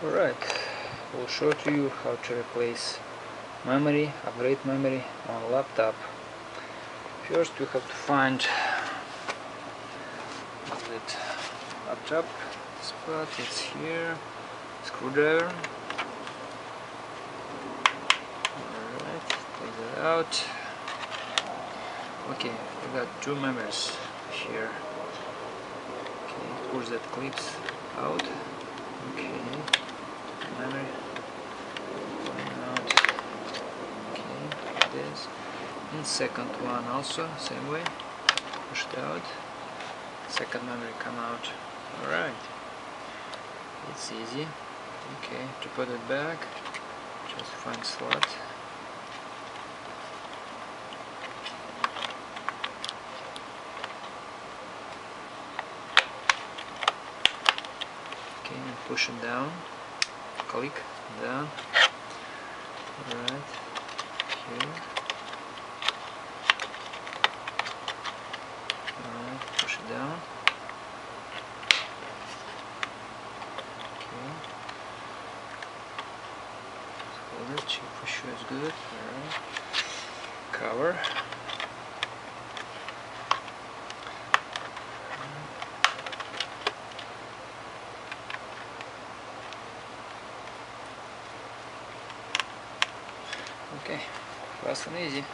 Alright, we'll show to you how to replace memory, upgrade memory on laptop. First we have to find that laptop spot. It's here. Screwdriver. Alright, take that out. Okay, we got two memories here. Okay, push that clips out. Okay, memory going out. Okay, like this. And second one also same way. Push it out. Second memory come out. Alright, it's easy. Okay, to put it back, just find slot. Okay, and push it down. Click down. Alright, here. Alright, push it down. Okay. Hold it, check for sure it's good. Alright. Cover. Okay, fast and easy.